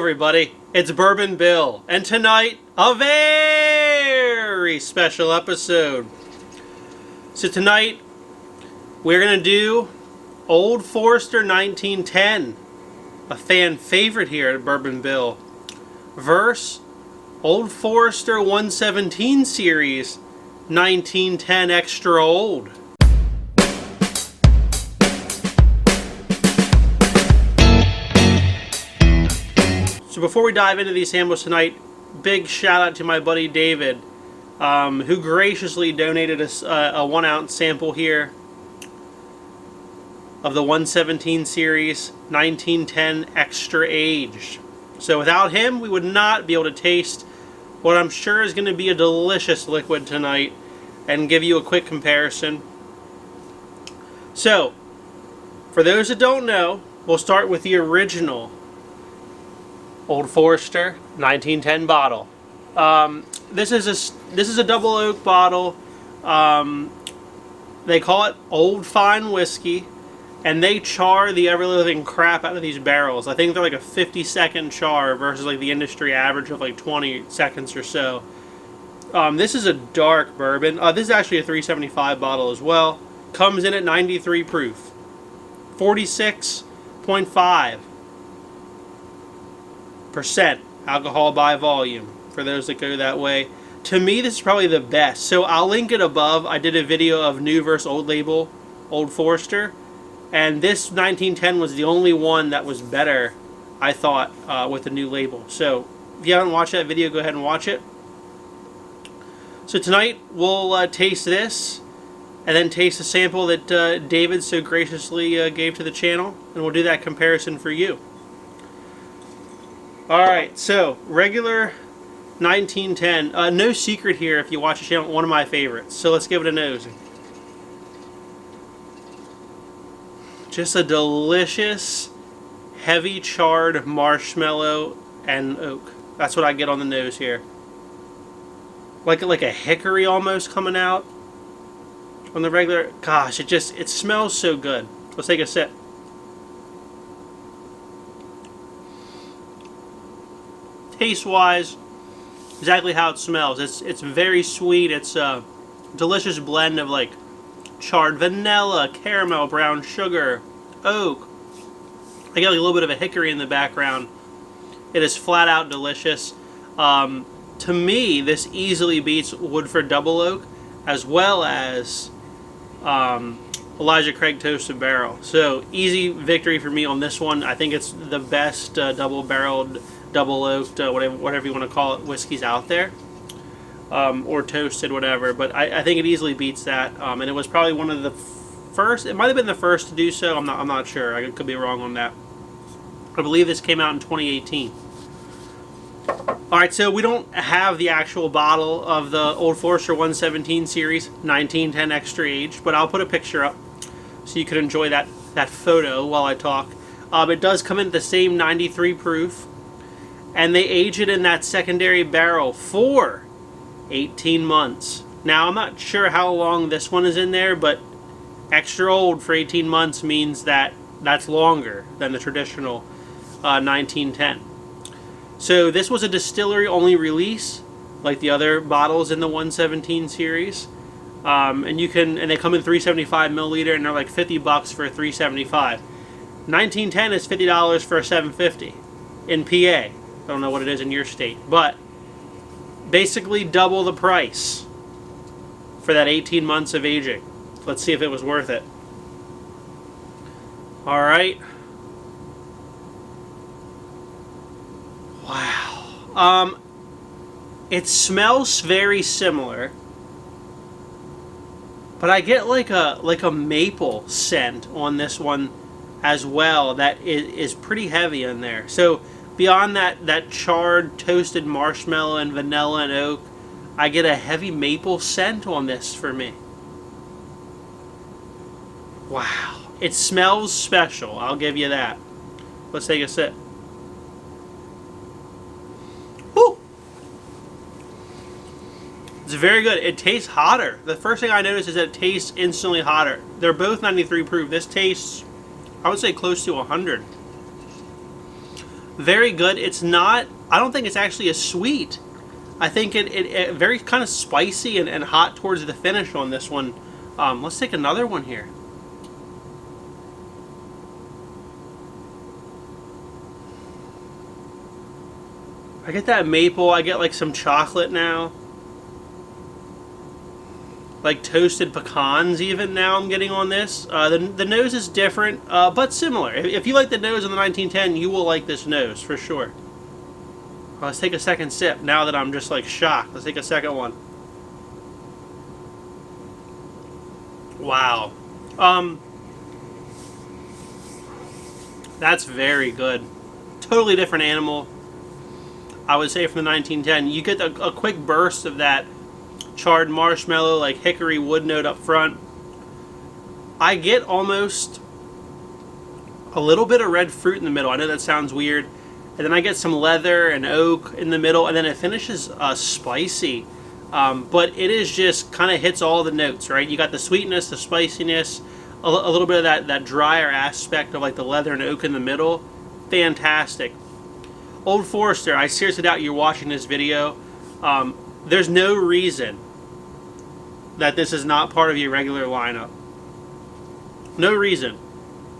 everybody, it's Bourbon Bill, and tonight, a very special episode. So tonight, we're going to do Old Forester 1910, a fan favorite here at Bourbon Bill, versus Old Forester 117 series 1910 Extra Old. So before we dive into these samples tonight, big shout out to my buddy David, who graciously donated us a 1 ounce sample here of the 117 series 1910 Extra Aged. So without him, we would not be able to taste what I'm sure is going to be a delicious liquid tonight and give you a quick comparison. So, for those that don't know, we'll start with the original Old Forester 1910 bottle. This is a double oak bottle. They call it Old Fine Whiskey, and they char the ever-living crap out of these barrels. I think they're like a 50-second char versus like the industry average of like 20 seconds or so. This is a dark bourbon. This is actually a 375 bottle as well. Comes in at 93 proof. 46.5% alcohol by volume, for those that go that way. To me, this is probably the best. So I'll link it above. I did a video of new versus old label Old Forester, and this 1910 was the only one that was better, I thought, with the new label. So if you haven't watched that video, go ahead and watch it. So tonight we'll taste this and then taste a sample that David so graciously gave to the channel, and we'll do that comparison for you. Alright, so regular 1910. No secret here, if you watch the channel, one of my favorites. So let's give it a nose. Just a delicious, heavy charred marshmallow and oak. That's what I get on the nose here. Like a hickory almost coming out on the regular. Gosh, it smells so good. Let's take a sip. Taste-wise, exactly how it smells. It's very sweet. It's a delicious blend of like charred vanilla, caramel, brown sugar, oak. I get like a little bit of a hickory in the background. It is flat out delicious. To me, this easily beats Woodford Double Oak, as well as Elijah Craig Toasted Barrel. So easy victory for me on this one. I think it's the best double-barreled, double-oaked, whatever you want to call it, whiskeys out there, or toasted, whatever. But I think it easily beats that, and it was probably one of the first. It might have been the first to do so. I'm not sure. I could be wrong on that. I believe this came out in 2018. Alright, so we don't have the actual bottle of the Old Forester 117 series 1910 Extra Aged, but I'll put a picture up so you can enjoy that photo while I talk. It does come in the same 93 proof, and they age it in that secondary barrel for 18 months. Now, I'm not sure how long this one is in there, but extra old for 18 months means that that's longer than the traditional 1910. So this was a distillery-only release, like the other bottles in the 117 series, and they come in 375 milliliter, and they're like $50 for a 375. 1910 is $50 for a 750 in PA. I don't know what it is in your state, but basically double the price for that 18 months of aging. Let's see if it was worth it. All right. Wow. It smells very similar, but I get like a maple scent on this one as well that is pretty heavy in there. So beyond that charred toasted marshmallow and vanilla and oak, I get a heavy maple scent on this for me. Wow. It smells special, I'll give you that. Let's take a sip. Woo! It's very good. It tastes hotter. The first thing I noticed is that it tastes instantly hotter. They're both 93 proof. This tastes, I would say, close to 100. Very good. It's not, I don't think it's actually as sweet. I think it very kind of spicy and hot towards the finish on this one. Let's take another one here. I get that maple. I get like some chocolate now. Like toasted pecans even now I'm getting on this. The nose is different, but similar. If you like the nose on the 1910, you will like this nose for sure. Let's take a second sip now that I'm just like shocked. Let's take a second one. Wow. That's very good. Totally different animal. I would say from the 1910. You get a quick burst of that charred marshmallow, like hickory wood note up front. I get almost a little bit of red fruit in the middle. I know that sounds weird. And then I get some leather and oak in the middle, and then it finishes spicy. But it is just kind of hits all the notes, right? You got the sweetness, the spiciness, a little bit of that drier aspect of like the leather and oak in the middle. Fantastic. Old Forester, I seriously doubt you're watching this video. There's no reason that this is not part of your regular lineup. No reason.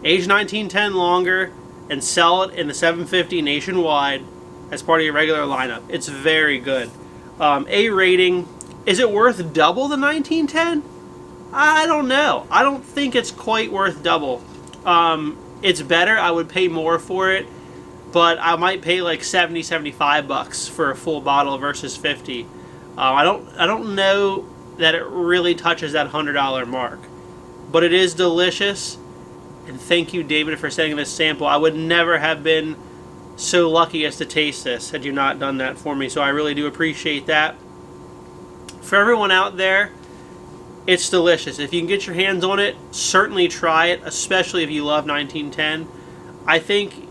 Age 1910 longer and sell it in the 750 nationwide as part of your regular lineup. It's very good. A rating. Is it worth double the 1910? I don't know. I don't think it's quite worth double. It's better. I would pay more for it. But I might pay like 70, 75 bucks for a full bottle versus 50. I don't know that it really touches that $100 mark. But it is delicious. And thank you, David, for sending this sample. I would never have been so lucky as to taste this had you not done that for me. So I really do appreciate that. For everyone out there, it's delicious. If you can get your hands on it, certainly try it, especially if you love 1910. I think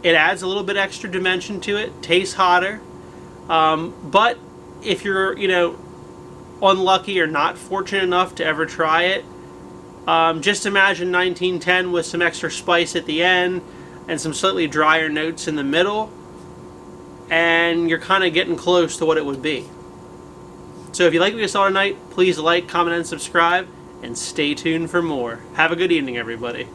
it adds a little bit extra dimension to it. Tastes hotter. But if you're, unlucky or not fortunate enough to ever try it, just imagine 1910 with some extra spice at the end and some slightly drier notes in the middle, and you're kind of getting close to what it would be. So if you like what you saw tonight, please like, comment, and subscribe, and stay tuned for more. Have a good evening, everybody.